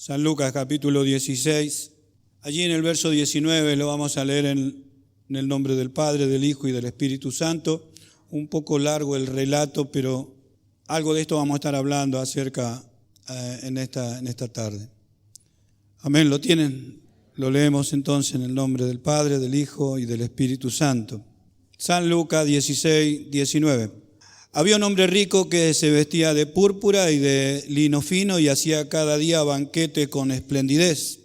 San Lucas capítulo 16. Allí en el verso 19 lo vamos a leer en el nombre del Padre, del Hijo y del Espíritu Santo. Un poco largo el relato, pero algo de esto vamos a estar hablando acerca en esta tarde. Amén, ¿lo tienen? Lo leemos entonces en el nombre del Padre, del Hijo y del Espíritu Santo. San Lucas 16, 19. Había un hombre rico que se vestía de púrpura y de lino fino y hacía cada día banquete con esplendidez.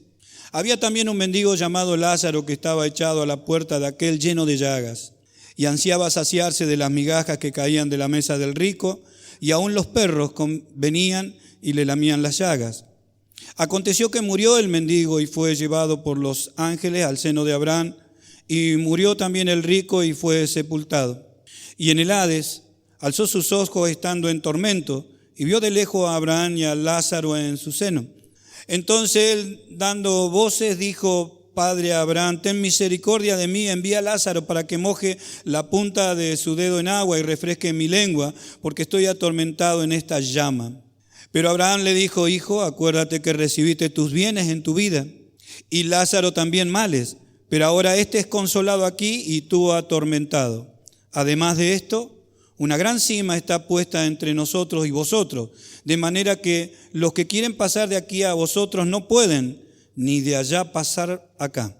Había también un mendigo llamado Lázaro que estaba echado a la puerta de aquel lleno de llagas y ansiaba saciarse de las migajas que caían de la mesa del rico, y aún los perros venían y le lamían las llagas. Aconteció que murió el mendigo y fue llevado por los ángeles al seno de Abraham, y murió también el rico y fue sepultado. Y en el Hades alzó sus ojos estando en tormento y vio de lejos a Abraham y a Lázaro en su seno. Entonces él, dando voces, dijo: Padre Abraham, ten misericordia de mí, envía a Lázaro para que moje la punta de su dedo en agua y refresque mi lengua, porque estoy atormentado en esta llama. Pero Abraham le dijo: Hijo, acuérdate que recibiste tus bienes en tu vida, y Lázaro también males, pero ahora este es consolado aquí y tú atormentado. Además de esto, una gran sima está puesta entre nosotros y vosotros, de manera que los que quieren pasar de aquí a vosotros no pueden, ni de allá pasar acá.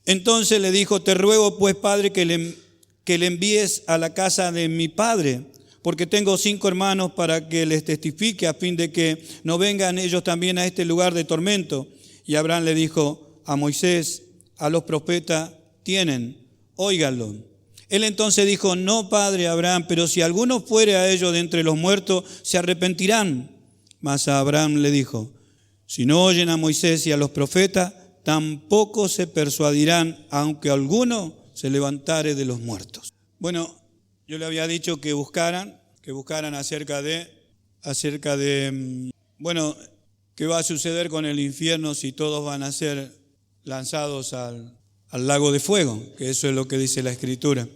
Entonces le dijo: Te ruego pues, Padre, que le envíes a la casa de mi padre, porque tengo 5 hermanos, para que les testifique, a fin de que no vengan ellos también a este lugar de tormento. Y Abraham le dijo: A Moisés, a los profetas tienen, óiganlo. Él entonces dijo: No, Padre Abraham, pero si alguno fuere a ellos de entre los muertos, se arrepentirán. Mas a Abraham le dijo: Si no oyen a Moisés y a los profetas, tampoco se persuadirán, aunque alguno se levantare de los muertos. Bueno, yo le había dicho que buscaran acerca de qué va a suceder con el infierno si todos van a ser lanzados al lago de fuego, que eso es lo que dice la Escritura.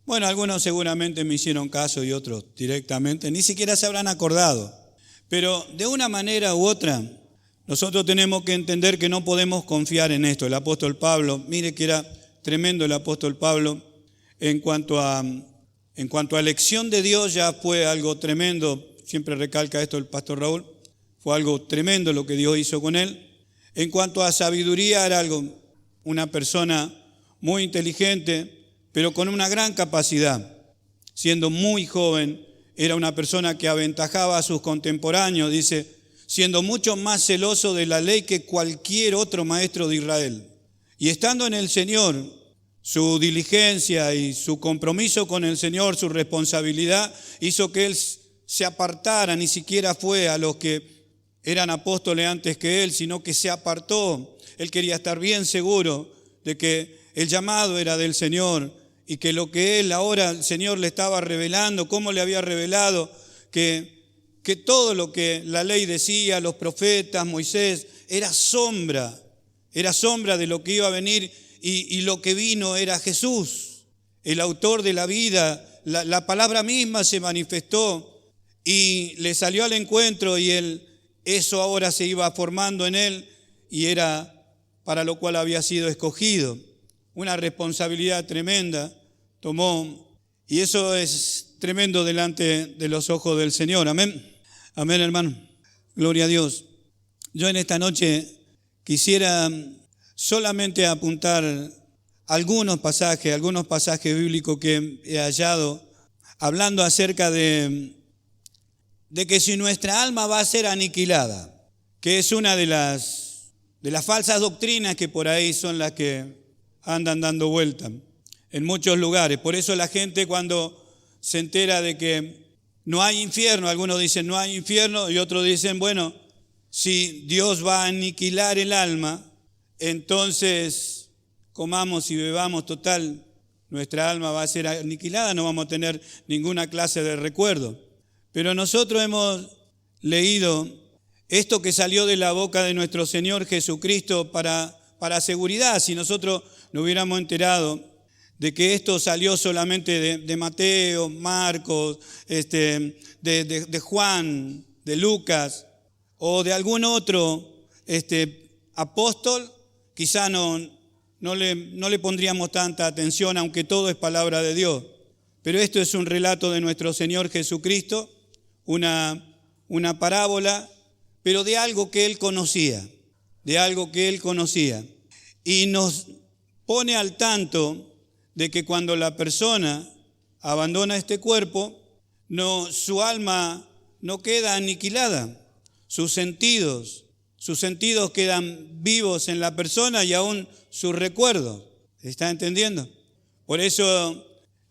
Bueno, algunos seguramente me hicieron caso y otros directamente ni siquiera se habrán acordado. Pero de una manera u otra, nosotros tenemos que entender que no podemos confiar en esto. El apóstol Pablo, mire que era tremendo el apóstol Pablo, en cuanto a elección de Dios ya fue algo tremendo. Siempre recalca esto el pastor Raúl, fue algo tremendo lo que Dios hizo con él. En cuanto a sabiduría, era una persona muy inteligente, pero con una gran capacidad. Siendo muy joven, era una persona que aventajaba a sus contemporáneos, dice, siendo mucho más celoso de la ley que cualquier otro maestro de Israel. Y estando en el Señor, su diligencia y su compromiso con el Señor, su responsabilidad, hizo que él se apartara, ni siquiera fue a los que eran apóstoles antes que él, sino que se apartó. Él quería estar bien seguro de que el llamado era del Señor y que lo que él ahora, el Señor le estaba revelando, cómo le había revelado, que todo lo que la ley decía, los profetas, Moisés, era sombra de lo que iba a venir, y lo que vino era Jesús, el autor de la vida. La palabra misma se manifestó y le salió al encuentro, y eso ahora se iba formando en él, y era para lo cual había sido escogido. Una responsabilidad tremenda tomó, y eso es tremendo delante de los ojos del Señor. Amén. Amén, hermano. Gloria a Dios. Yo en esta noche quisiera solamente apuntar algunos pasajes bíblicos que he hallado, hablando acerca de que si nuestra alma va a ser aniquilada, que es una de las falsas doctrinas que por ahí son las que andan dando vuelta en muchos lugares. Por eso la gente, cuando se entera de que no hay infierno, algunos dicen no hay infierno, y otros dicen, bueno, si Dios va a aniquilar el alma, entonces comamos y bebamos, total, nuestra alma va a ser aniquilada, no vamos a tener ninguna clase de recuerdo. Pero nosotros hemos leído esto que salió de la boca de nuestro Señor Jesucristo para seguridad. Si nosotros nos hubiéramos enterado de que esto salió solamente de Mateo, Marcos, de Juan, de Lucas o de algún otro, apóstol, quizá no le pondríamos tanta atención, aunque todo es palabra de Dios. Pero esto es un relato de nuestro Señor Jesucristo, una parábola, pero de algo que Él conocía, Y nos pone al tanto de que cuando la persona abandona este cuerpo, su alma no queda aniquilada, sus sentidos quedan vivos en la persona y aún sus recuerdos. ¿Está entendiendo? Por eso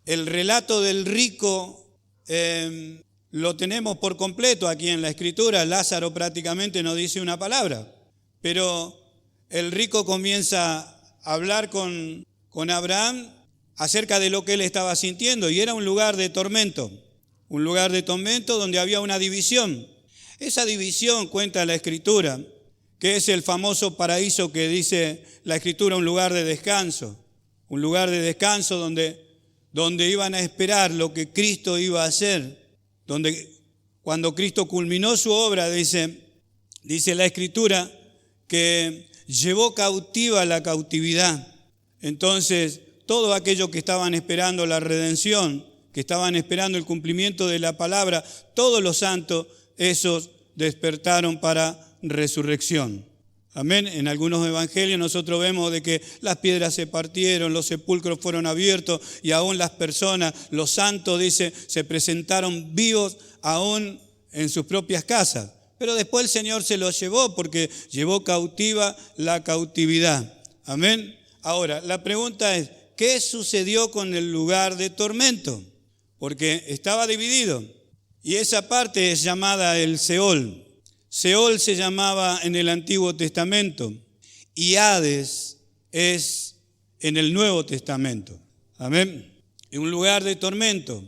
el relato del rico lo tenemos por completo aquí en la Escritura. Lázaro prácticamente no dice una palabra, pero el rico comienza a hablar con Abraham acerca de lo que él estaba sintiendo, y era un lugar de tormento donde había una división. Esa división, cuenta la Escritura, que es el famoso paraíso que dice la Escritura, un lugar de descanso donde iban a esperar lo que Cristo iba a hacer, donde cuando Cristo culminó su obra, dice la Escritura, que llevó cautiva la cautividad. Entonces, todos aquellos que estaban esperando la redención, que estaban esperando el cumplimiento de la palabra, todos los santos, esos despertaron para resurrección. Amén. En algunos evangelios nosotros vemos de que las piedras se partieron, los sepulcros fueron abiertos y aún las personas, los santos, dice, se presentaron vivos aún en sus propias casas. Pero después el Señor se los llevó porque llevó cautiva la cautividad. Amén. Ahora, la pregunta es, ¿qué sucedió con el lugar de tormento? Porque estaba dividido y esa parte es llamada el Seol. Seol se llamaba en el Antiguo Testamento y Hades es en el Nuevo Testamento. Amén. Un lugar de tormento.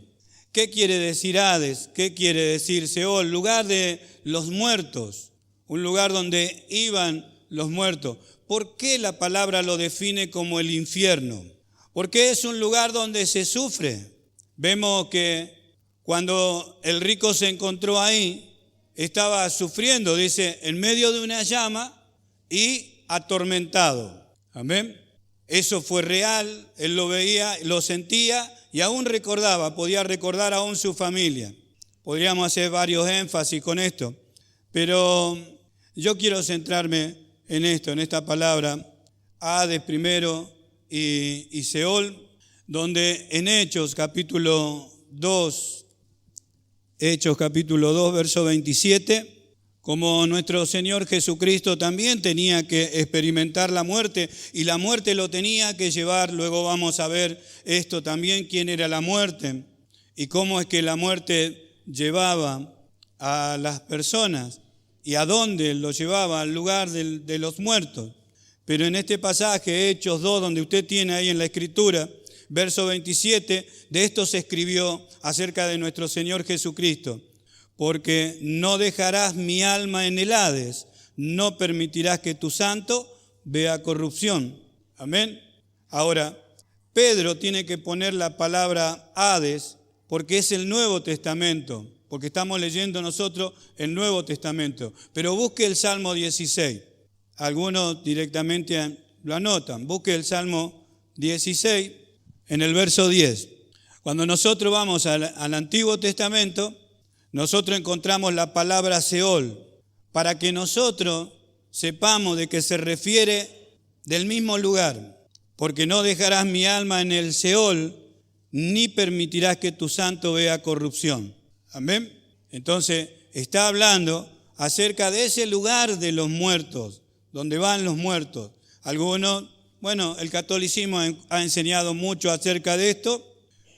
¿Qué quiere decir Hades? ¿Qué quiere decir Seol? Lugar de los muertos, un lugar donde iban los muertos. ¿Por qué la palabra lo define como el infierno? Porque es un lugar donde se sufre. Vemos que cuando el rico se encontró ahí, estaba sufriendo, dice, en medio de una llama y atormentado. Amén. Eso fue real, él lo veía, lo sentía y aún podía recordar aún su familia. Podríamos hacer varios énfasis con esto, pero yo quiero centrarme en esto, en esta palabra, Hades primero y Seol, donde en Hechos capítulo 2, verso 27, como nuestro Señor Jesucristo también tenía que experimentar la muerte y la muerte lo tenía que llevar. Luego vamos a ver esto también, quién era la muerte y cómo es que la muerte llevaba a las personas y a dónde lo llevaba, al lugar de los muertos. Pero en este pasaje, Hechos 2, donde usted tiene ahí en la Escritura, verso 27, de esto se escribió acerca de nuestro Señor Jesucristo. Porque no dejarás mi alma en el Hades, no permitirás que tu santo vea corrupción. Amén. Ahora, Pedro tiene que poner la palabra Hades porque es el Nuevo Testamento, porque estamos leyendo nosotros el Nuevo Testamento. Pero busque el Salmo 16. Algunos directamente lo anotan. Busque el Salmo 16 en el verso 10. Cuando nosotros vamos al Antiguo Testamento, nosotros encontramos la palabra Seol, para que nosotros sepamos de qué se refiere del mismo lugar. Porque no dejarás mi alma en el Seol, ni permitirás que tu santo vea corrupción. Amén. Entonces, está hablando acerca de ese lugar de los muertos, donde van los muertos. Algunos, el catolicismo ha enseñado mucho acerca de esto,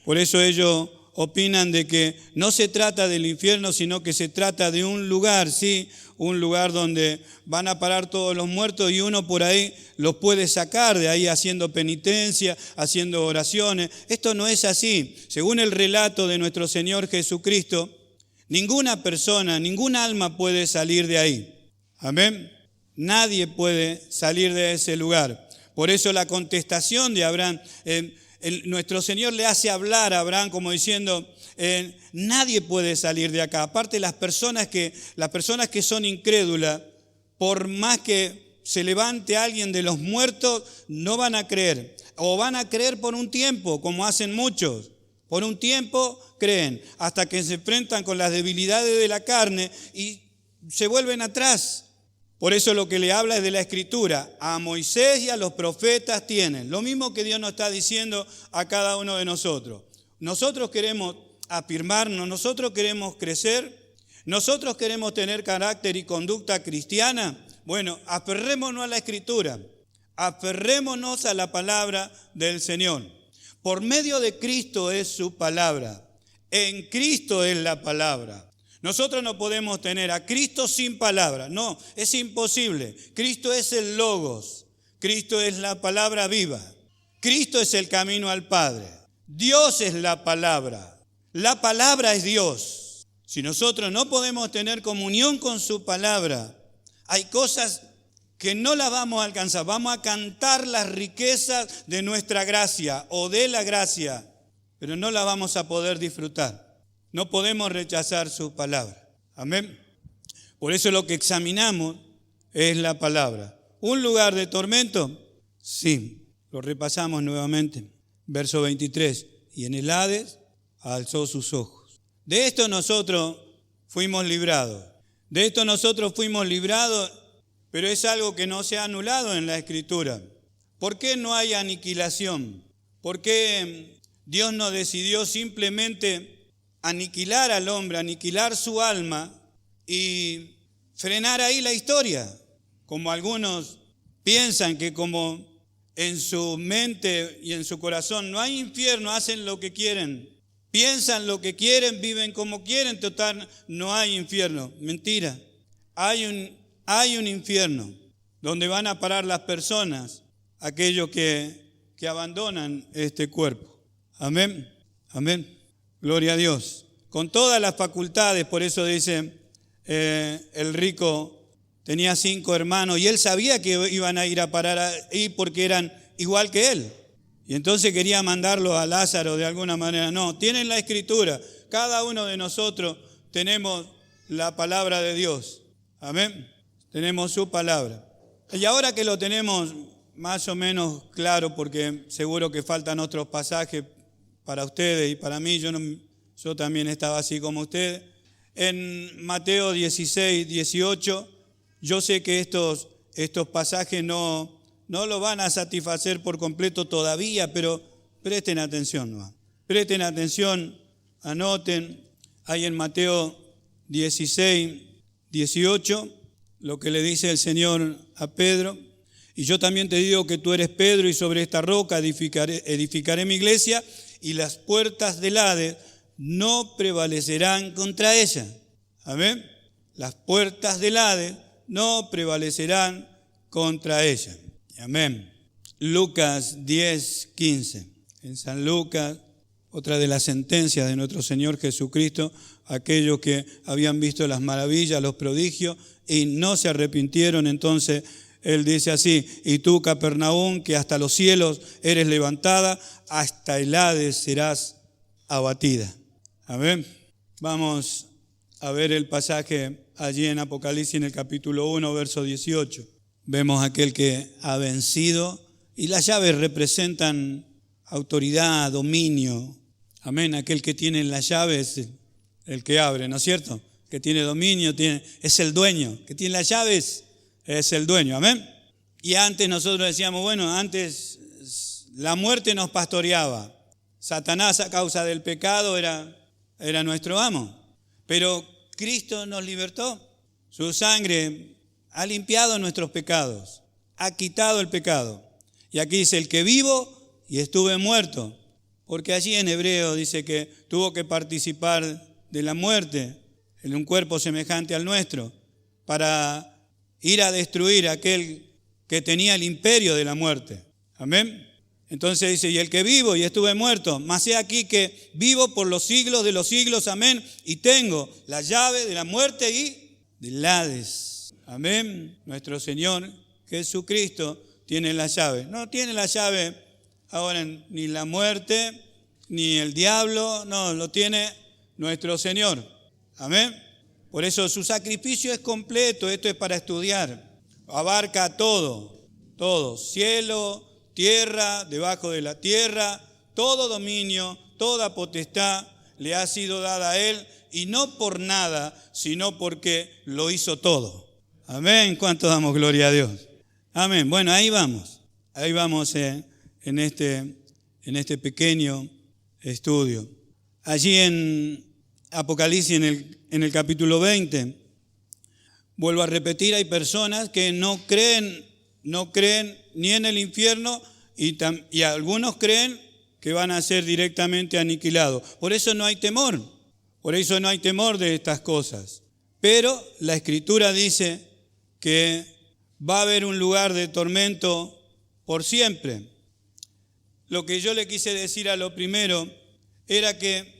por eso ellos opinan de que no se trata del infierno, sino que se trata de un lugar, sí, un lugar donde van a parar todos los muertos y uno por ahí los puede sacar de ahí haciendo penitencia, haciendo oraciones. Esto no es así. Según el relato de nuestro Señor Jesucristo, ninguna persona, ningún alma puede salir de ahí. Amén. Nadie puede salir de ese lugar. Por eso la contestación de Abraham, nuestro Señor le hace hablar a Abraham como diciendo, nadie puede salir de acá. Aparte las personas que son incrédulas, por más que se levante alguien de los muertos, no van a creer. O van a creer por un tiempo, como hacen muchos. Por un tiempo creen, hasta que se enfrentan con las debilidades de la carne y se vuelven atrás. Por eso lo que le habla es de la Escritura. A Moisés y a los profetas tienen. Lo mismo que Dios nos está diciendo a cada uno de nosotros. Nosotros queremos afirmarnos, nosotros queremos crecer, nosotros queremos tener carácter y conducta cristiana. Bueno, aferrémonos a la Escritura, aferrémonos a la palabra del Señor. Por medio de Cristo es su palabra, en Cristo es la palabra. Nosotros no podemos tener a Cristo sin palabra, no, es imposible. Cristo es el Logos, Cristo es la palabra viva, Cristo es el camino al Padre, Dios es la palabra es Dios. Si nosotros no podemos tener comunión con su palabra, hay cosas que no las vamos a alcanzar. Vamos a cantar las riquezas de nuestra gracia o de la gracia, pero no las vamos a poder disfrutar. No podemos rechazar su palabra. Amén. Por eso lo que examinamos es la palabra. ¿Un lugar de tormento? Sí. Lo repasamos nuevamente. Verso 23. Y en el Hades alzó sus ojos. De esto nosotros fuimos librados. De esto nosotros fuimos librados, pero es algo que no se ha anulado en la Escritura. ¿Por qué no hay aniquilación? ¿Por qué Dios no decidió simplemente aniquilar al hombre, aniquilar su alma y frenar ahí la historia? Como algunos piensan que como en su mente y en su corazón no hay infierno, hacen lo que quieren. Piensan lo que quieren, viven como quieren, total, no hay infierno. Mentira. Hay un infierno donde van a parar las personas, aquellos que abandonan este cuerpo. Amén. Amén. Gloria a Dios. Con todas las facultades, por eso dice, el rico tenía 5 hermanos y él sabía que iban a ir a parar ahí porque eran igual que él. Y entonces quería mandarlo a Lázaro de alguna manera. No, tienen la Escritura. Cada uno de nosotros tenemos la palabra de Dios. Amén. Tenemos su palabra. Y ahora que lo tenemos más o menos claro, porque seguro que faltan otros pasajes para ustedes y para mí, yo también estaba así como ustedes. En Mateo 16, 18, yo sé que estos pasajes no lo van a satisfacer por completo todavía, pero presten atención, ¿no? Presten atención, anoten, ahí en Mateo 16, 18, lo que le dice el Señor a Pedro. Y yo también te digo que tú eres Pedro y sobre esta roca edificaré mi iglesia y las puertas del Hades no prevalecerán contra ella. Amén. Las puertas del Hades no prevalecerán contra ella. Amén. Lucas 10, 15. En San Lucas, otra de las sentencias de nuestro Señor Jesucristo, aquellos que habían visto las maravillas, los prodigios y no se arrepintieron, entonces Él dice así: y tú, Capernaum, que hasta los cielos eres levantada, hasta el Hades serás abatida. Amén. Vamos a ver el pasaje allí en Apocalipsis, en el capítulo 1, verso 18. Vemos aquel que ha vencido y las llaves representan autoridad, dominio. Amén. Aquel que tiene las llaves es el que abre, ¿no es cierto? Que tiene dominio, es el dueño. Que tiene las llaves es el dueño. Amén. Y antes nosotros decíamos, bueno, antes la muerte nos pastoreaba. Satanás, a causa del pecado, era nuestro amo. Pero Cristo nos libertó. Su sangre ha limpiado nuestros pecados, ha quitado el pecado. Y aquí dice, el que vivo y estuve muerto. Porque allí en hebreo dice que tuvo que participar de la muerte en un cuerpo semejante al nuestro para ir a destruir a aquel que tenía el imperio de la muerte. Amén. Entonces dice, y el que vivo y estuve muerto, mas he aquí que vivo por los siglos de los siglos, amén, y tengo la llave de la muerte y del Hades. Amén. Nuestro Señor Jesucristo tiene la llave. No tiene la llave ahora ni la muerte, ni el diablo, no, lo tiene nuestro Señor. Amén. Por eso su sacrificio es completo, esto es para estudiar. abarca todo, todo, cielo, tierra, debajo de la tierra, todo dominio, toda potestad le ha sido dada a Él, y no por nada, sino porque lo hizo todo. Amén. ¿Cuánto damos gloria a Dios? Amén. Bueno, ahí vamos en este pequeño estudio. Allí en Apocalipsis, en el capítulo 20, vuelvo a repetir, hay personas que no creen ni en el infierno y algunos creen que van a ser directamente aniquilados. Por eso no hay temor de estas cosas. Pero la Escritura dice que va a haber un lugar de tormento por siempre. Lo que yo le quise decir a lo primero era que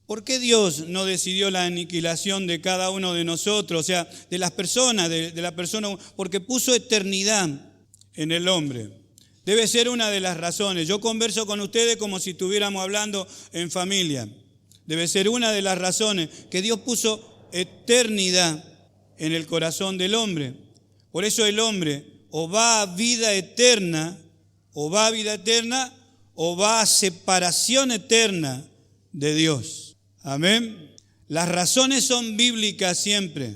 ¿por qué Dios no decidió la aniquilación de cada uno de nosotros? O sea, de las personas, de la persona, porque puso eternidad en el hombre. Debe ser una de las razones. Yo converso con ustedes como si estuviéramos hablando en familia. Debe ser una de las razones que Dios puso eternidad en el corazón del hombre. Por eso el hombre o va a vida eterna, o va a separación eterna de Dios. Amén. Las razones son bíblicas siempre.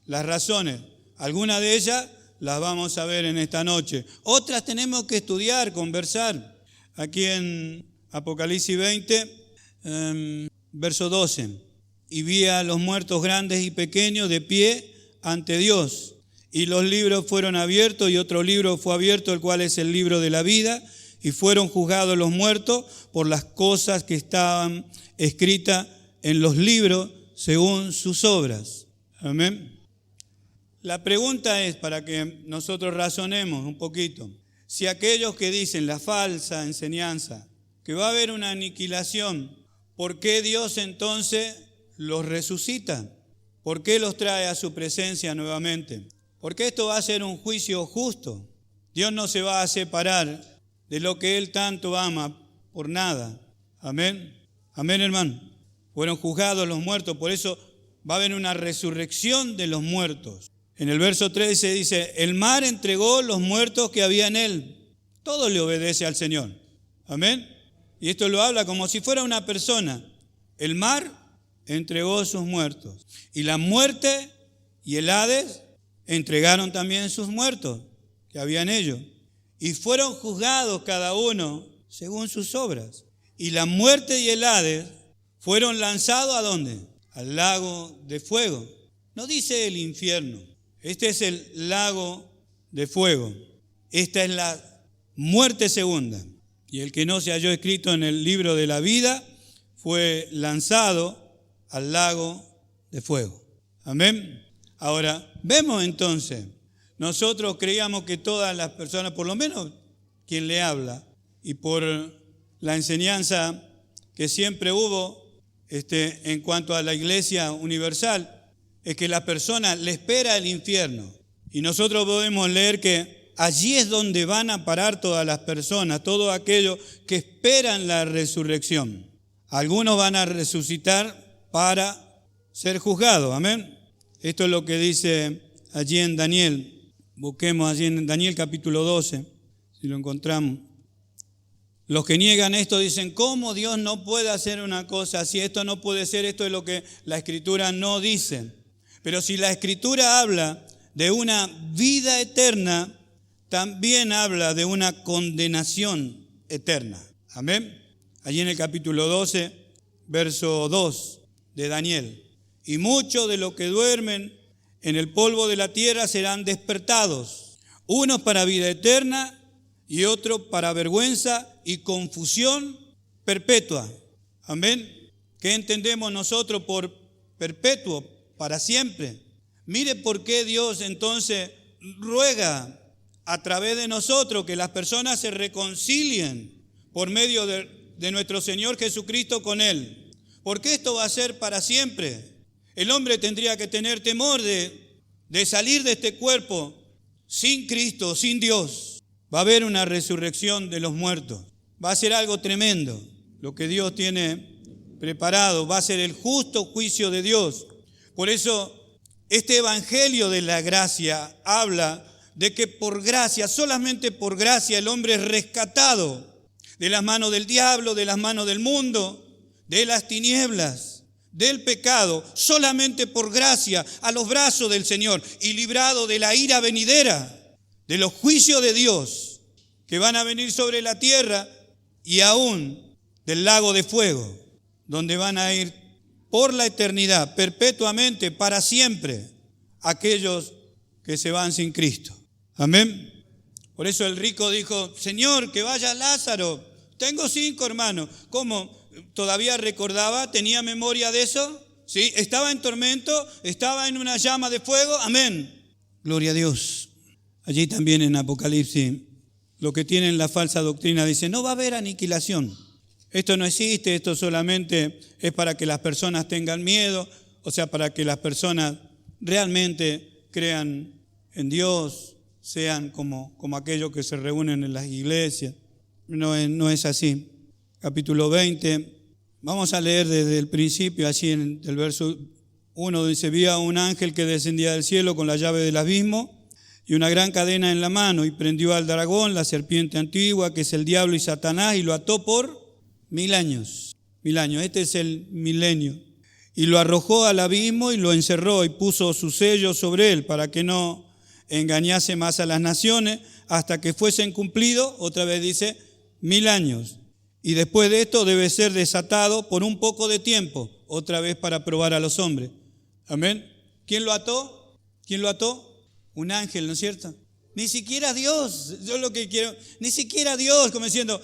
Las razones. Algunas de ellas las vamos a ver en esta noche. Otras tenemos que estudiar, conversar. Aquí en Apocalipsis 20, verso 12. Y vi a los muertos grandes y pequeños de pie ante Dios. Y los libros fueron abiertos y otro libro fue abierto, el cual es el libro de la vida. Y fueron juzgados los muertos por las cosas que estaban escritas en los libros según sus obras. Amén. La pregunta es, para que nosotros razonemos un poquito, si aquellos que dicen la falsa enseñanza, que va a haber una aniquilación, ¿por qué Dios entonces los resucita? ¿Por qué los trae a su presencia nuevamente? Porque esto va a ser un juicio justo. Dios no se va a separar de lo que Él tanto ama por nada. Amén. Amén, hermano. Fueron juzgados los muertos, por eso va a haber una resurrección de los muertos. En el verso 13 dice, el mar entregó los muertos que había en él. Todo le obedece al Señor. Amén. Y esto lo habla como si fuera una persona. El mar entregó sus muertos. Y la muerte y el Hades entregaron también sus muertos que había en ellos. Y fueron juzgados cada uno según sus obras. Y la muerte y el Hades fueron lanzados ¿a dónde? Al lago de fuego. No dice el infierno. Este es el lago de fuego. Esta es la muerte segunda. Y el que no se halló escrito en el libro de la vida fue lanzado al lago de fuego. Amén. Ahora, vemos entonces, nosotros creíamos que todas las personas, por lo menos quien le habla, y por la enseñanza que siempre hubo en cuanto a la Iglesia Universal, es que la persona le espera el infierno. Y nosotros podemos leer que allí es donde van a parar todas las personas, todos aquellos que esperan la resurrección. Algunos van a resucitar para ser juzgados, amén. Esto es lo que dice allí en Daniel. Busquemos allí en Daniel capítulo 12, si lo encontramos. Los que niegan esto dicen, ¿cómo Dios no puede hacer una cosa así? Esto no puede ser, esto es lo que la Escritura no dice. Pero si la Escritura habla de una vida eterna, también habla de una condenación eterna. Amén. Allí en el capítulo 12, verso 2 de Daniel. Y muchos de los que duermen en el polvo de la tierra serán despertados, unos para vida eterna y otros para vergüenza y confusión perpetua. Amén. ¿Qué entendemos nosotros por perpetuo? Para siempre. Mire por qué Dios entonces ruega a través de nosotros que las personas se reconcilien por medio de nuestro Señor Jesucristo con Él. Porque esto va a ser para siempre. El hombre tendría que tener temor de salir de este cuerpo sin Cristo, sin Dios. Va a haber una resurrección de los muertos. Va a ser algo tremendo lo que Dios tiene preparado. Va a ser el justo juicio de Dios. Por eso este evangelio de la gracia habla de que por gracia, solamente por gracia, el hombre es rescatado de las manos del diablo, de las manos del mundo, de las tinieblas, del pecado, solamente por gracia, a los brazos del Señor y librado de la ira venidera, de los juicios de Dios que van a venir sobre la tierra y aún del lago de fuego, donde van a ir por la eternidad, perpetuamente, para siempre, aquellos que se van sin Cristo. Amén. Por eso el rico dijo: Señor, que vaya Lázaro. Tengo 5 hermanos. ¿Cómo? ¿Todavía recordaba? ¿Tenía memoria de eso? ¿Sí? ¿Estaba en tormento? ¿Estaba en una llama de fuego? Amén. Gloria a Dios. Allí también en Apocalipsis, lo que tienen la falsa doctrina dice: no va a haber aniquilación. Esto no existe, esto solamente es para que las personas tengan miedo, o sea, para que las personas realmente crean en Dios, sean como aquellos que se reúnen en las iglesias. No es así. Capítulo 20, vamos a leer desde el principio, así en el verso 1, dice: vi a un ángel que descendía del cielo con la llave del abismo y una gran cadena en la mano, y prendió al dragón, la serpiente antigua, que es el diablo y Satanás, y lo ató por 1000 años. 1000 años, este es el milenio. Y lo arrojó al abismo y lo encerró y puso su sello sobre él para que no engañase más a las naciones hasta que fuesen cumplidos, otra vez dice, 1000 años. Y después de esto debe ser desatado por un poco de tiempo, otra vez para probar a los hombres. Amén. ¿Quién lo ató? ¿Quién lo ató? Un ángel, ¿no es cierto? Ni siquiera Dios, yo lo que quiero, ni siquiera Dios, como diciendo,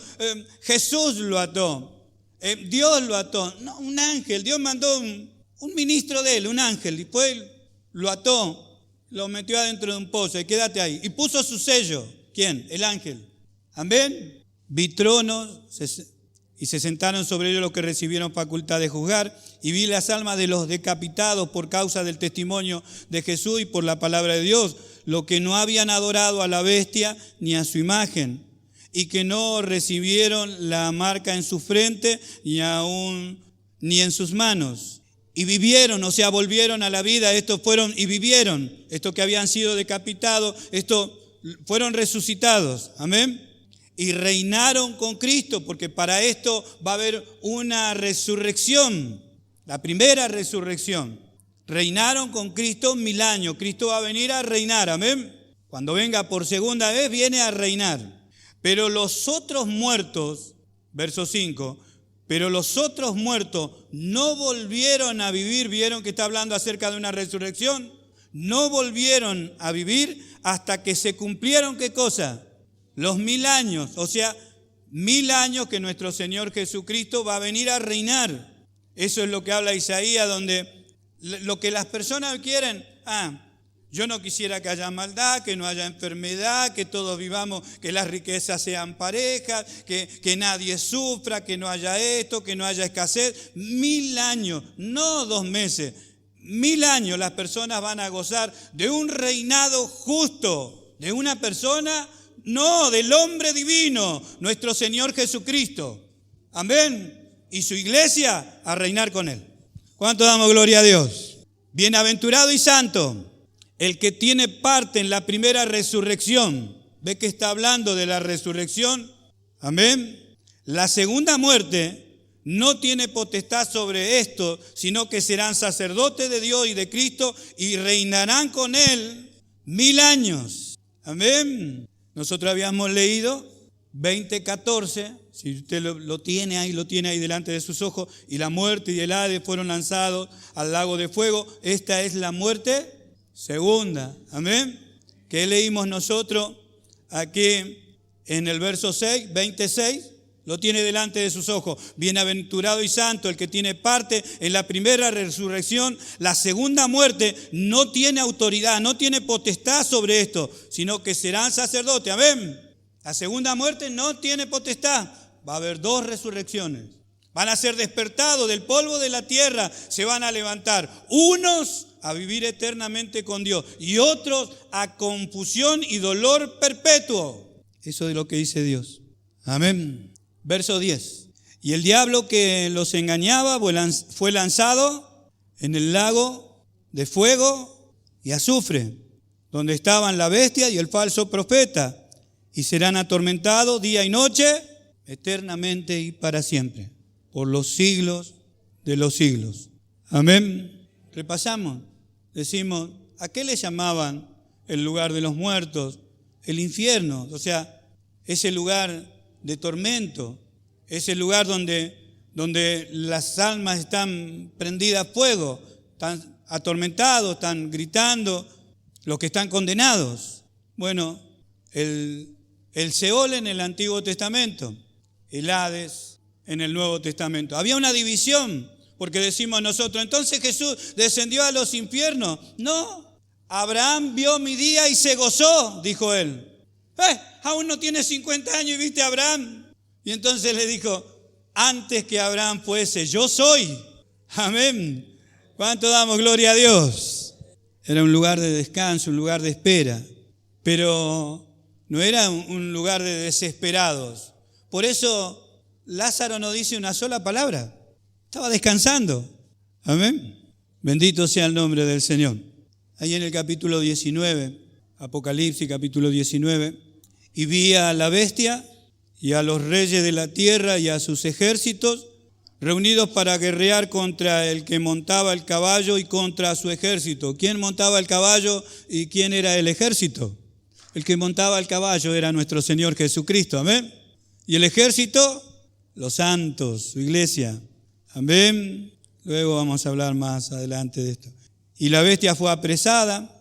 Jesús lo ató, Dios lo ató. No, un ángel, Dios mandó un ministro de él, un ángel, y después lo ató, lo metió adentro de un pozo y quédate ahí. Y puso su sello. ¿Quién? El ángel. Amén. Vi tronos y se sentaron sobre ellos los que recibieron facultad de juzgar, y vi las almas de los decapitados por causa del testimonio de Jesús y por la palabra de Dios, los que no habían adorado a la bestia ni a su imagen, y que no recibieron la marca en su frente ni en sus manos. Y vivieron, o sea, volvieron a la vida, estos fueron y vivieron, estos que habían sido decapitados, estos fueron resucitados. Amén. Y reinaron con Cristo, porque para esto va a haber una resurrección, la primera resurrección. Reinaron con Cristo 1000 años. Cristo va a venir a reinar, amén. Cuando venga por segunda vez, viene a reinar. Pero los otros muertos, verso 5, pero los otros muertos no volvieron a vivir. ¿Vieron que está hablando acerca de una resurrección? No volvieron a vivir hasta que se cumplieron, ¿qué cosa? Los 1000 años, o sea, 1000 años que nuestro Señor Jesucristo va a venir a reinar. Eso es lo que habla Isaías, donde lo que las personas quieren, yo no quisiera que haya maldad, que no haya enfermedad, que todos vivamos, que las riquezas sean parejas, que nadie sufra, que no haya esto, que no haya escasez. 1000 años, no 2 meses, 1000 años las personas van a gozar de un reinado justo, de una persona. No, del hombre divino, nuestro Señor Jesucristo. Amén. Y su iglesia a reinar con Él. ¿Cuánto damos gloria a Dios? Bienaventurado y santo, el que tiene parte en la primera resurrección. ¿Ve que está hablando de la resurrección? Amén. La segunda muerte no tiene potestad sobre esto, sino que serán sacerdotes de Dios y de Cristo y reinarán con Él 1000 años. Amén. Nosotros habíamos leído 20:14, si usted lo tiene ahí delante de sus ojos, y la muerte y el Hades fueron lanzados al lago de fuego. Esta es la muerte segunda. Amén. ¿Qué leímos nosotros aquí en el verso 6, 26? Lo tiene delante de sus ojos. Bienaventurado y santo el que tiene parte en la primera resurrección. La segunda muerte no tiene autoridad, no tiene potestad sobre esto, sino que serán sacerdotes. Amén. La segunda muerte no tiene potestad. Va a haber 2 resurrecciones. Van a ser despertados del polvo de la tierra. Se van a levantar. Unos a vivir eternamente con Dios y otros a confusión y dolor perpetuo. Eso es lo que dice Dios. Amén. Verso 10. Y el diablo que los engañaba fue lanzado en el lago de fuego y azufre, donde estaban la bestia y el falso profeta, y serán atormentados día y noche, eternamente y para siempre, por los siglos de los siglos. Amén. Repasamos, decimos, ¿a qué le llamaban el lugar de los muertos? El infierno, o sea, ese lugar de tormento, ese lugar donde las almas están prendidas a fuego, están atormentados, están gritando, los que están condenados. Bueno, el Seol en el Antiguo Testamento, el Hades en el Nuevo Testamento. Había una división, porque decimos nosotros, entonces Jesús descendió a los infiernos. No, Abraham vio mi día y se gozó, dijo él. Aún no tiene 50 años y viste a Abraham. Y entonces le dijo, antes que Abraham fuese, yo soy. Amén. ¿Cuánto damos gloria a Dios? Era un lugar de descanso, un lugar de espera, pero no era un lugar de desesperados. Por eso Lázaro no dice una sola palabra. Estaba descansando. Amén. Bendito sea el nombre del Señor. Ahí en el capítulo 19, Apocalipsis capítulo 19, y vi a la bestia y a los reyes de la tierra y a sus ejércitos reunidos para guerrear contra el que montaba el caballo y contra su ejército. ¿Quién montaba el caballo y quién era el ejército? El que montaba el caballo era nuestro Señor Jesucristo, amén. Y el ejército, los santos, su iglesia, amén. Luego vamos a hablar más adelante de esto. Y la bestia fue apresada,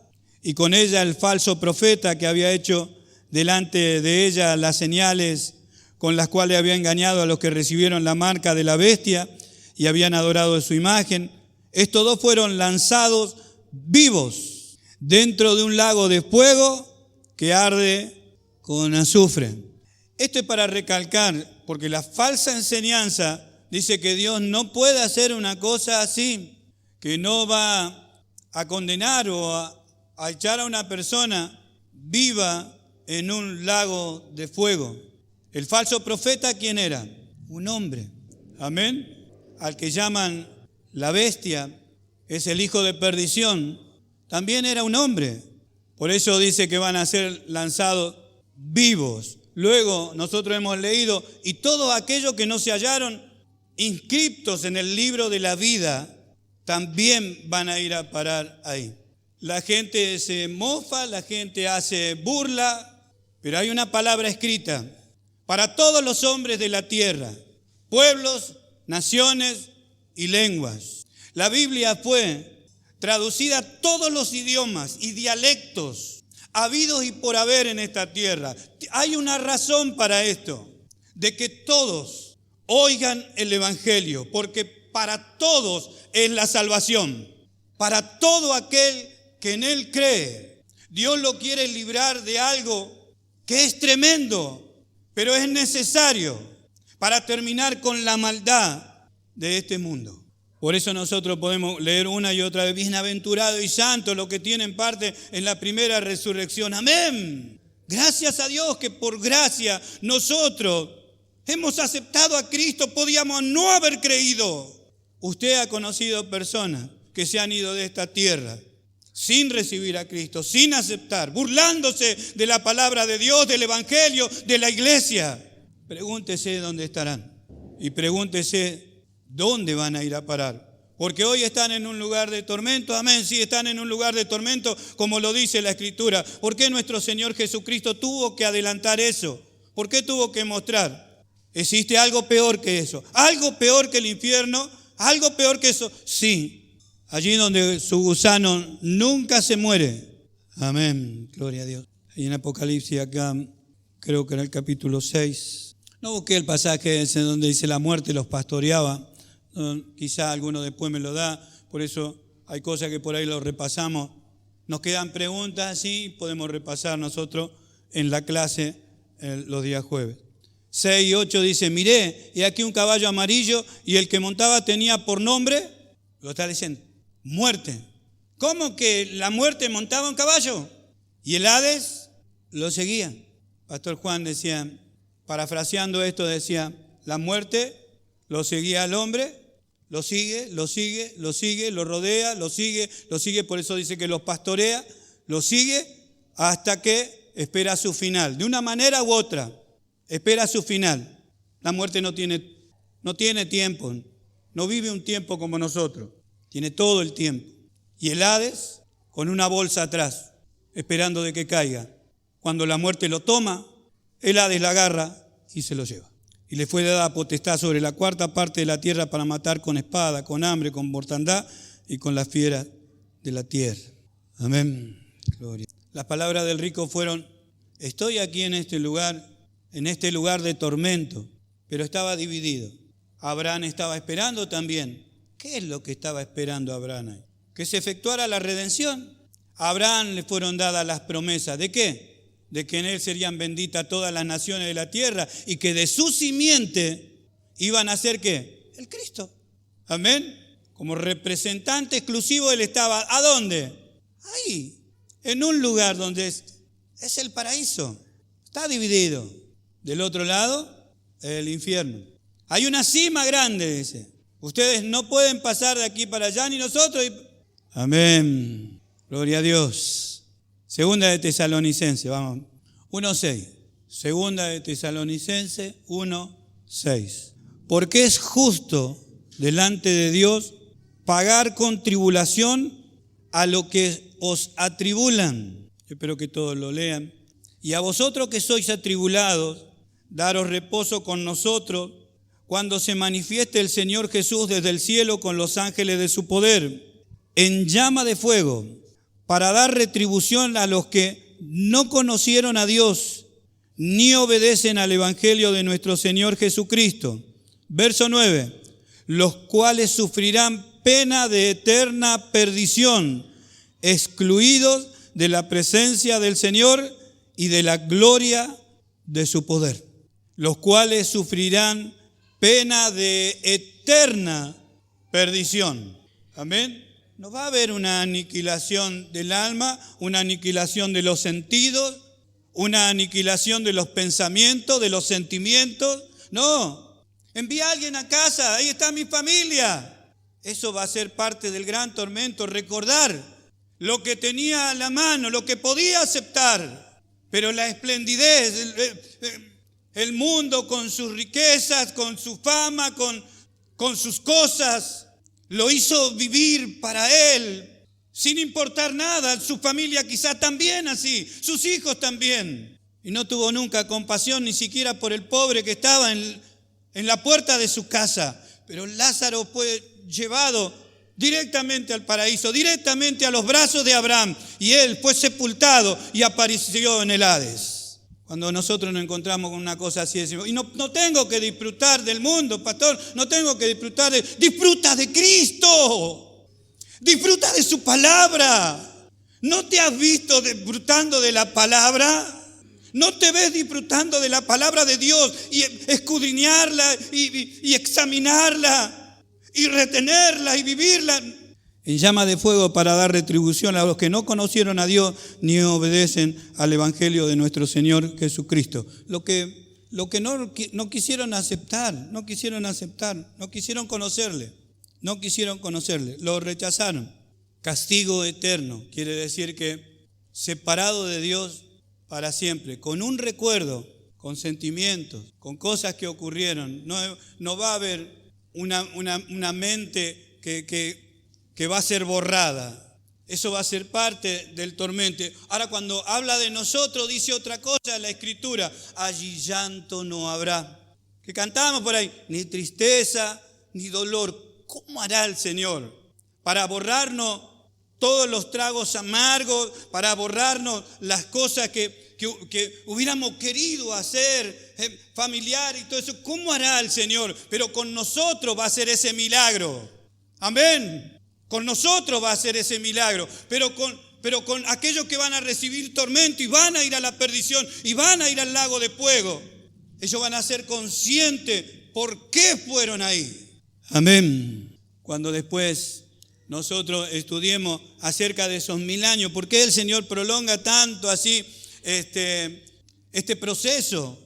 y con ella el falso profeta que había hecho delante de ella las señales con las cuales había engañado a los que recibieron la marca de la bestia y habían adorado su imagen. Estos dos fueron lanzados vivos dentro de un lago de fuego que arde con azufre. Esto es para recalcar, porque la falsa enseñanza dice que Dios no puede hacer una cosa así, que no va a condenar o a echar a una persona viva en un lago de fuego. El falso profeta, ¿quién era? Un hombre. Amén. Al que llaman la bestia, es el hijo de perdición, también era un hombre. Por eso dice que van a ser lanzados vivos. Luego nosotros hemos leído, y todos aquellos que no se hallaron inscriptos en el libro de la vida, también van a ir a parar ahí. La gente se mofa, la gente hace burla, pero hay una palabra escrita para todos los hombres de la tierra, pueblos, naciones y lenguas. La Biblia fue traducida a todos los idiomas y dialectos habidos y por haber en esta tierra. Hay una razón para esto, de que todos oigan el Evangelio, porque para todos es la salvación, para todo aquel que en Él cree. Dios lo quiere librar de algo que es tremendo, pero es necesario para terminar con la maldad de este mundo. Por eso nosotros podemos leer una y otra vez, bienaventurado y santo los que tienen parte en la primera resurrección. Amén. Gracias a Dios que por gracia nosotros hemos aceptado a Cristo, podíamos no haber creído. Usted ha conocido personas que se han ido de esta tierra sin recibir a Cristo, sin aceptar, burlándose de la palabra de Dios, del Evangelio, de la iglesia. Pregúntese dónde estarán y pregúntese dónde van a ir a parar. Porque hoy están en un lugar de tormento, amén, sí están en un lugar de tormento, como lo dice la Escritura. ¿Por qué nuestro Señor Jesucristo tuvo que adelantar eso? ¿Por qué tuvo que mostrar? ¿Existe algo peor que eso? ¿Algo peor que el infierno? ¿Algo peor que eso? Sí. Allí donde su gusano nunca se muere. Amén, gloria a Dios. Y en Apocalipsis acá, creo que en el capítulo 6, no busqué el pasaje ese donde dice la muerte los pastoreaba. Quizá alguno después me lo da, por eso hay cosas que por ahí lo repasamos. Nos quedan preguntas, sí, podemos repasar nosotros en la clase los días jueves. 6 y 8 dice, miré, y aquí un caballo amarillo, y el que montaba tenía por nombre, lo está diciendo, muerte. ¿Cómo que la muerte montaba un caballo? Y el Hades lo seguía. Pastor Juan decía, parafraseando esto, decía, la muerte lo seguía al hombre, lo sigue, lo rodea, lo sigue, por eso dice que los pastorea, lo sigue hasta que espera su final. De una manera u otra, espera su final. La muerte no tiene tiempo, no vive un tiempo como nosotros, tiene todo el tiempo. Y el Hades con una bolsa atrás, esperando de que caiga. Cuando la muerte lo toma, el Hades la agarra y se lo lleva. Y le fue dada potestad sobre la cuarta parte de la tierra para matar con espada, con hambre, con mortandad y con las fieras de la tierra. Amén. Gloria. Las palabras del rico fueron: estoy aquí en este lugar de tormento, pero estaba dividido. Abraham estaba esperando también. ¿Qué es lo que estaba esperando Abraham ahí? Que se efectuara la redención. A Abraham le fueron dadas las promesas. ¿De qué? De que en él serían benditas todas las naciones de la tierra y que de su simiente iban a ser ¿qué? El Cristo. Amén. Como representante exclusivo él estaba. ¿A dónde? Ahí, en un lugar donde es el paraíso. Está dividido. Del otro lado, el infierno. Hay una cima grande, dice. Ustedes no pueden pasar de aquí para allá ni nosotros. Amén. Gloria a Dios. Segunda de Tesalonicenses, vamos. 1:6. Segunda de Tesalonicenses 1:6. Porque es justo delante de Dios pagar con tribulación a lo que os atribulan. Espero que todos lo lean. Y a vosotros que sois atribulados, daros reposo con nosotros cuando se manifieste el Señor Jesús desde el cielo con los ángeles de su poder, en llama de fuego, para dar retribución a los que no conocieron a Dios, ni obedecen al Evangelio de nuestro Señor Jesucristo. Verso 9, los cuales sufrirán pena de eterna perdición, excluidos de la presencia del Señor y de la gloria de su poder. Los cuales sufrirán pena de eterna perdición. Amén. No va a haber una aniquilación del alma, una aniquilación de los sentidos, una aniquilación de los pensamientos, de los sentimientos. No, envía a alguien a casa, ahí está mi familia. Eso va a ser parte del gran tormento, recordar lo que tenía a la mano, lo que podía aceptar. Pero la esplendidez, el mundo con sus riquezas, con su fama, con sus cosas, lo hizo vivir para él, sin importar nada. Su familia quizá también así, sus hijos también. Y no tuvo nunca compasión ni siquiera por el pobre que estaba en la puerta de su casa. Pero Lázaro fue llevado directamente al paraíso, directamente a los brazos de Abraham. Y él fue sepultado y apareció en el Hades. Cuando nosotros nos encontramos con una cosa así, decimos, y no tengo que disfrutar del mundo, pastor, no tengo que disfrutar disfruta de Cristo, disfruta de su palabra. ¿No te has visto disfrutando de la palabra? ¿No te ves disfrutando de la palabra de Dios y escudriñarla y examinarla y retenerla y vivirla? En llama de fuego para dar retribución a los que no conocieron a Dios ni obedecen al Evangelio de nuestro Señor Jesucristo. Lo que no quisieron aceptar, no quisieron conocerle, lo rechazaron. Castigo eterno, quiere decir que separado de Dios para siempre, con un recuerdo, con sentimientos, con cosas que ocurrieron. No va a haber una mente que va a ser borrada. Eso va a ser parte del tormento. Ahora, cuando habla de nosotros, dice otra cosa la Escritura. Allí llanto no habrá. Que cantábamos por ahí, ni tristeza, ni dolor. ¿Cómo hará el Señor para borrarnos todos los tragos amargos, para borrarnos las cosas que hubiéramos querido hacer, familiar y todo eso? ¿Cómo hará el Señor? Pero con nosotros va a ser ese milagro. Amén. Con nosotros va a ser ese milagro, pero con aquellos que van a recibir tormento y van a ir a la perdición y van a ir al lago de fuego, ellos van a ser conscientes por qué fueron ahí. Amén. Cuando después nosotros estudiemos acerca de esos 1000 años, ¿por qué el Señor prolonga tanto así este proceso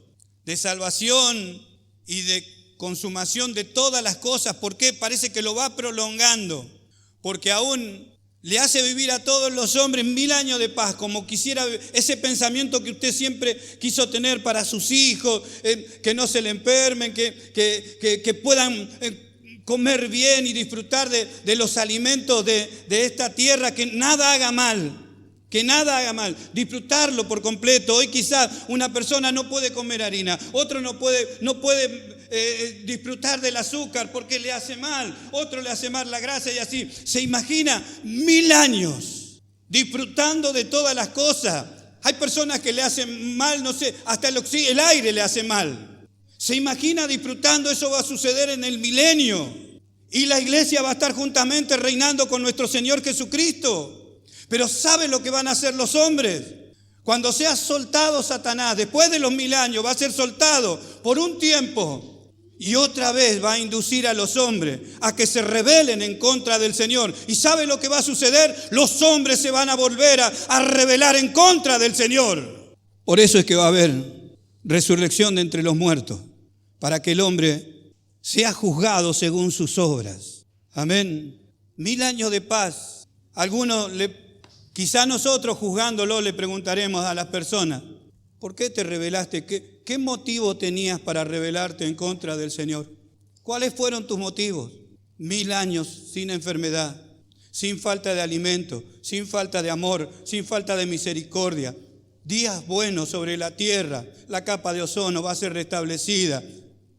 de salvación y de consumación de todas las cosas? ¿Por qué parece que lo va prolongando? Porque aún Le hace vivir a todos los hombres 1000 años de paz, como quisiera, ese pensamiento que usted siempre quiso tener para sus hijos, que no se le enfermen, que puedan comer bien y disfrutar de los alimentos de esta tierra, que nada haga mal. Que nada haga mal, disfrutarlo por completo. Hoy quizás una persona no puede comer harina, otro no puede disfrutar del azúcar porque le hace mal, otro le hace mal la grasa y así. Se imagina 1000 años disfrutando de todas las cosas. Hay personas que le hacen mal, no sé, hasta el aire le hace mal. Se imagina disfrutando, eso va a suceder en el milenio. Y la iglesia va a estar juntamente reinando con nuestro Señor Jesucristo. Pero ¿sabe lo que van a hacer los hombres? Cuando sea soltado Satanás, después de los 1000 años, va a ser soltado por un tiempo y otra vez va a inducir a los hombres a que se rebelen en contra del Señor. ¿Y sabe lo que va a suceder? Los hombres se van a volver a rebelar en contra del Señor. Por eso es que va a haber resurrección de entre los muertos, para que el hombre sea juzgado según sus obras. Amén. 1000 años de paz. Quizá nosotros juzgándolo le preguntaremos a las personas, ¿por qué te rebelaste? ¿Qué motivo tenías para rebelarte en contra del Señor? ¿Cuáles fueron tus motivos? 1000 años sin enfermedad, sin falta de alimento, sin falta de amor, sin falta de misericordia. Días buenos sobre la tierra, la capa de ozono va a ser restablecida.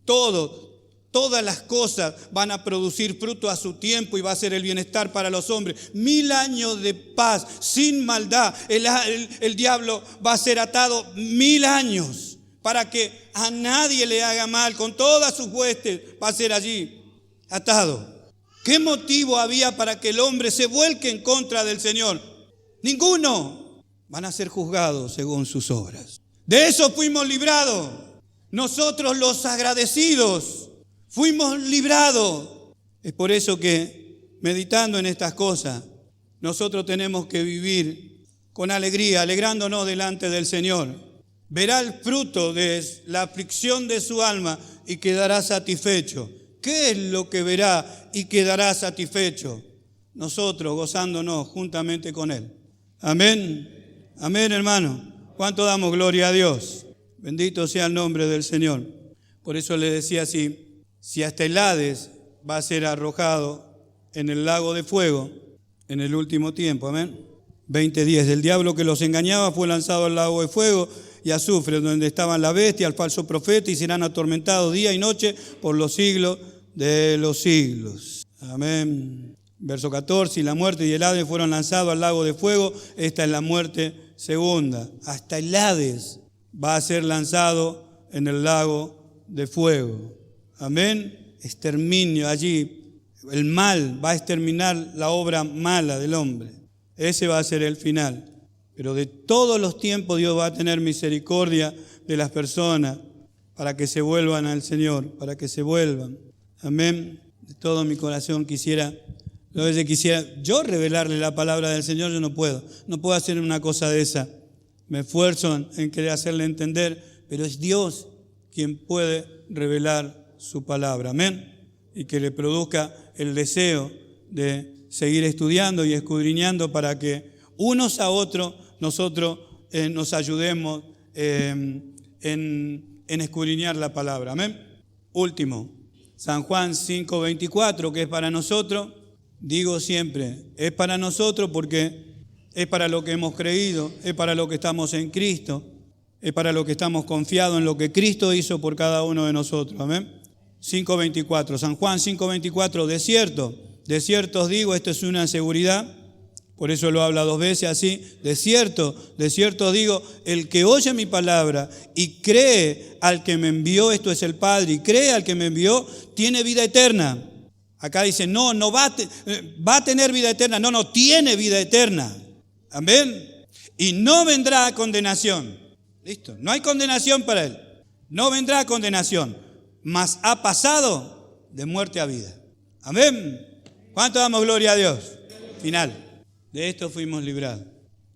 Todas las cosas van a producir fruto a su tiempo y va a ser el bienestar para los hombres. 1000 años de paz, sin maldad. El diablo va a ser atado 1000 años para que a nadie le haga mal. Con todas sus huestes va a ser allí atado. ¿Qué motivo había para que el hombre se vuelque en contra del Señor? Ninguno. Van a ser juzgados según sus obras. De eso fuimos librados. Nosotros los agradecidos. Fuimos librados. Es por eso que, meditando en estas cosas, nosotros tenemos que vivir con alegría, alegrándonos delante del Señor. Verá el fruto de la aflicción de su alma y quedará satisfecho. ¿Qué es lo que verá y quedará satisfecho? Nosotros gozándonos juntamente con Él. Amén. Amén, hermano. ¿Cuánto damos gloria a Dios? Bendito sea el nombre del Señor. Por eso le decía así. Si hasta el Hades va a ser arrojado en el lago de fuego en el último tiempo, amén. 20:10, el diablo que los engañaba fue lanzado al lago de fuego y azufre, donde estaban la bestia, el falso profeta, y serán atormentados día y noche por los siglos de los siglos. Amén. Verso 14, y la muerte y el Hades fueron lanzados al lago de fuego, esta es la muerte segunda. Hasta el Hades va a ser lanzado en el lago de fuego. Amén. Exterminio allí. El mal va a exterminar la obra mala del hombre. Ese va a ser el final. Pero de todos los tiempos Dios va a tener misericordia de las personas para que se vuelvan al Señor, para que se vuelvan. Amén. De todo mi corazón quisiera yo revelarle la palabra del Señor, yo no puedo hacer una cosa de esa. Me esfuerzo en querer hacerle entender, pero es Dios quien puede revelar su palabra, amén, y que le produzca el deseo de seguir estudiando y escudriñando para que unos a otros nosotros nos ayudemos en escudriñar la palabra, amén. Último, San Juan 5:24, que es para nosotros, digo siempre, es para nosotros porque es para lo que hemos creído, es para lo que estamos en Cristo, es para lo que estamos confiados en lo que Cristo hizo por cada uno de nosotros, amén. 5:24, San Juan 5:24, de cierto os digo, esto es una seguridad, por eso lo habla 2 veces así, de cierto os digo, el que oye mi palabra y cree al que me envió, esto es el Padre, y cree al que me envió, tiene vida eterna. Acá dice, no va a tener vida eterna, no, tiene vida eterna, amén, y no vendrá a condenación, listo, no hay condenación para él, no vendrá a condenación, mas ha pasado de muerte a vida. Amén. ¿Cuánto damos gloria a Dios? Final. De esto fuimos librados.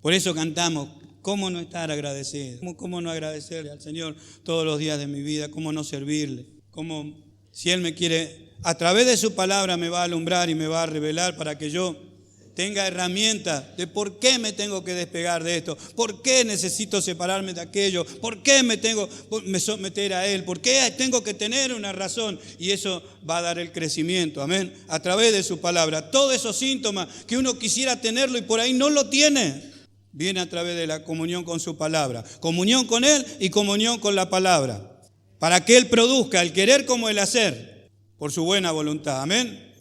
Por eso cantamos, ¿cómo no estar agradecidos? ¿Cómo no agradecerle al Señor todos los días de mi vida? ¿Cómo no servirle? ¿Cómo, si Él me quiere, a través de su palabra me va a alumbrar y me va a revelar para que yo tenga herramientas de por qué me tengo que despegar de esto, por qué necesito separarme de aquello, por qué me tengo que someter a Él, por qué tengo que tener una razón. Y eso va a dar el crecimiento, amén, a través de su palabra. Todos esos síntomas que uno quisiera tenerlo y por ahí no lo tiene, viene a través de la comunión con su palabra. Comunión con Él y comunión con la palabra, para que Él produzca el querer como el hacer, por su buena voluntad, amén.